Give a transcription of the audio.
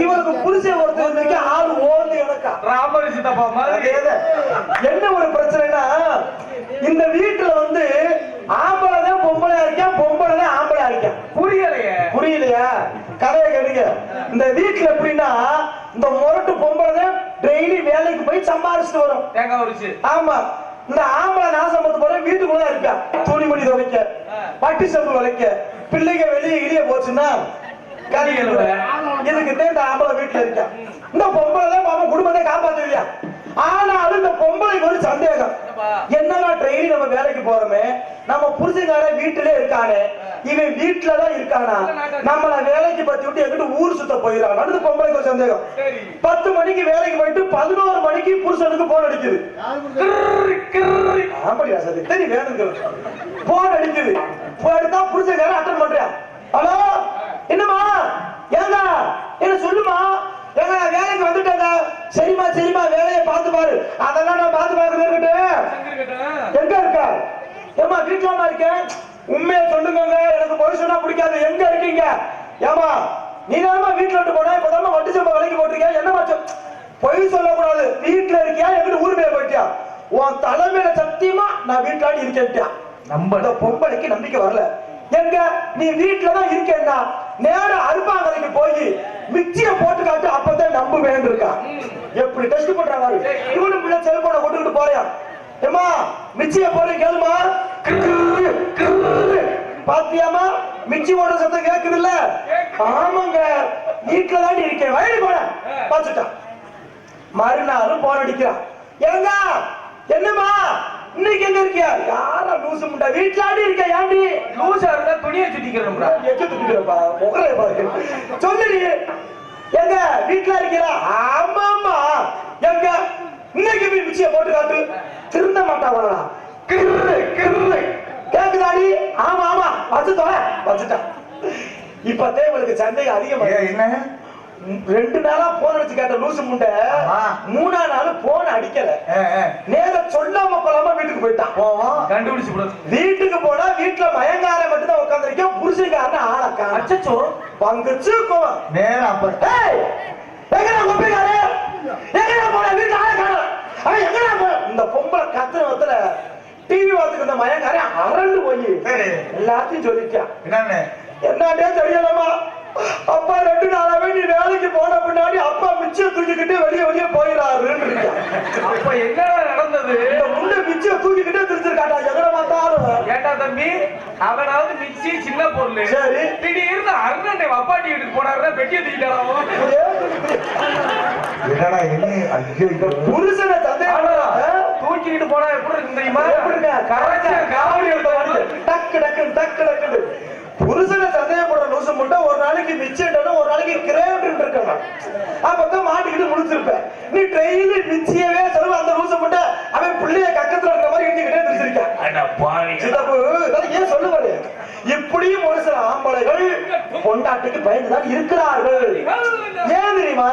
இவருக்கு புருஷன் ஒருத்தர் ஆள் ஓடு எனக்கா ராமரி சித்தப்பா மாதிரி என்ன ஒரு பிரச்சனைனா இந்த வீட்டுல வந்து ஆம்பளை தான் பொம்பளையா இருக்கேன், பொம்பளை தான் ஆம்பளையா இருக்கேன். புரியலையா? கதையை கேளுங்க. இந்த வீட்டுல எப்படின்னா இந்த முரட்டு பொம்பளை தான் டெய்லி வேலைக்கு போய் சம்பாரிச்சுட்டு வரும். தேங்காய் உரிச்சு. ஆமா. இந்த ஆம்பளை நாசம் பண்ண போற வீட்டுக்குள்ள இருப்பேன். துணிமணி துவைக்க, பட்டி சம்பு வளைக்க, பிள்ளைங்க வெளியே இழிய போச்சுன்னா இதுக்கு இந்த ஆம்பளை வீட்டுல இருக்க. இந்த பொம்பளை தான் மாமா குடும்பத்தை காப்பாத்துவியா. ஆனாலும் இந்த பொம்பளைக்கு ஒரு சந்தேகம், என்னன்னா ட்ரெயினி நம்ம வேலைக்கு போறோமே, நம்ம புருஷங்கார வீட்டிலே இருக்கானே, இவன் வீட்டுலதான் இருக்கானா, நம்மள வேலைக்கு பத்தி விட்டு எங்கிட்ட ஊர் சுத்த போயிடறான். அடுத்து பொம்பளைக்கு ஒரு சந்தேகம். 10 மணிக்கு வேலைக்கு போயிட்டு 11 மணிக்கு புருஷனுக்கு போன் அடிக்குது. ஆம்பளையா சரி சரி வேணுங்க போன் அடிக்குது. எடுத்தா புருஷங்கார அட்டன் பண்றேன். ஹலோ என்னமா, ஏங்க என்ன சொல்லுமா, ஏங்க நான் வேலைக்கு வந்துட்டேங்க. சரிமா சரிமா வேலையை பார்த்து பாரு. அதெல்லாம் நான் பார்த்து பார்க்கறது எங்க இருக்க? ஏமா வீட்டுலாமா இருக்கேன். உண்மையை சொல்லுங்க, எனக்கு பொய் சொன்னா பிடிக்காது. எங்க இருக்கீங்க? ஏமா நீ தானமா வீட்டுல விட்டு போனா, இப்பதாமா வட்டி சம்பா வேலைக்கு போட்டிருக்கியா, என்ன மாச்சம்? பொய் சொல்லக்கூடாது. வீட்டுல இருக்கியா, எங்கிட்ட ஊர் மேல போயிட்டியா? உன் தலைமையில சத்தியமா நான் வீட்டுலாடி இருக்கேன்ட்டியா. நம்ம இந்த பொம்பளைக்கு நம்பிக்கை வரல. எங்க நீ வீட்டுலதான் இருக்கேன்னா நேரம் அருப்பாங்கரைக்கு போய் மிக்சிய போட்டு காட்டு, அப்பதான் நம்ப வேண்டியிருக்கா. எப்படி டெஸ்ட் பண்றாங்க. இவனு பிள்ளை செல்போனை கொண்டுகிட்டு போறியா, ஏமா மிக்சிய போட்டு கேளுமா, பாத்தியாமா மிக்சி போட சத்தம் கேக்குது இல்ல? ஆமாங்க வீட்டுலதான் இருக்கேன், வயது போன பாத்துட்டான். மறுநாள் போன் அடிக்கிறான். ஏங்க என்னமா இன்னைக்கு எங்க இருக்கியா? யாரா லூசு முண்டா, வீட்டுலாடி இருக்க. ஏண்டி லூசா இருந்தா துணியை சுத்திக்கிறோம்டா. சுத்திக்கிறப்பா முகரை பாரு. சொல்லுடி எங்க வீட்டுல இருக்கிறா? ஆமாமா. எங்க இன்னைக்கு போய் மிக்சிய போட்டு காட்டு. திருந்த மாட்டாங்களா? கேக்குதாடி? ஆமா ஆமா வச்சுட்டான். இப்ப தேவலுக்கு சந்தேகம் அதிகமா. என்ன 2 நாளா போன் அடிச்சு கேட்ட லூசு முண்டை 3ஆம் நாள் போன் அடிக்கல. நேர சொல்லாம கொள்ளாம வீட்டுக்கு போயிட்டான். கண்டுபிடிச்சு வீட்டுக்கு போனா வீட்டுல மயங்கார மட்டும் தான் உட்காந்துருக்கேன். புருஷங்காரன ஆளக்கா. அச்சோ பங்குச்சு நேரம் அப்ப எங்கடா கொப்பிக்காரு, எங்கடா போன வீட்டுல ஆளக்கான. அவன் எங்கடா போ. இந்த பொம்பளை கத்துறத்துல டிவி பார்த்துக்கு இந்த மயங்காரன் அரண்டு போய் எல்லாத்தையும் சொல்லிட்டான். என்னன்னே தெரியலமா. அப்பா 2 நாளாவே நீ வேலைக்கு போன பின்னாடி அப்பா மிச்சம் தூக்கிக்கிட்டு வெளியே போயிடாரு. அப்ப என்ன நடந்தது? முன்ன மிச்சம் தூக்கிக்கிட்டே திருச்சிருக்காட்டா. எங்கட பார்த்தாலும் ஏட்டா தம்பி, அவனாவது மிச்சி சின்ன பொருள். சரி திடீர்னு அருணனை அப்பாட்டி வீட்டுக்கு போனாருன்னா பெட்டியை தூக்கிட்டாரோ. புருஷனை தூக்கிட்டு போனா எப்படி இருக்கு தெரியுமா? டக்கு டக்கு புருஷனை சந்தேகப்பட லூசு மட்டும் ஒரு நாளைக்கு மிச்சம், ஒரு நாளைக்கு கிரேட் இருக்காங்க. அப்பதான் மாட்டிக்கிட்டு முடிச்சிருப்பேன். நீ ட்ரெயின்ல மிச்சியவே சொல்லுவ. அந்த லூசு மட்டும் அவன் பிள்ளைய கக்கத்துல இருக்கிற மாதிரி இடிக்கிட்டே தெரிஞ்சிருக்கான். ஏன் சொல்லுவாரு? இப்படியும் ஒரு சில ஆம்பளைகள் பொண்டாட்டிக்கு பயந்துதான் இருக்கிறார்கள். ஏன் தெரியுமா?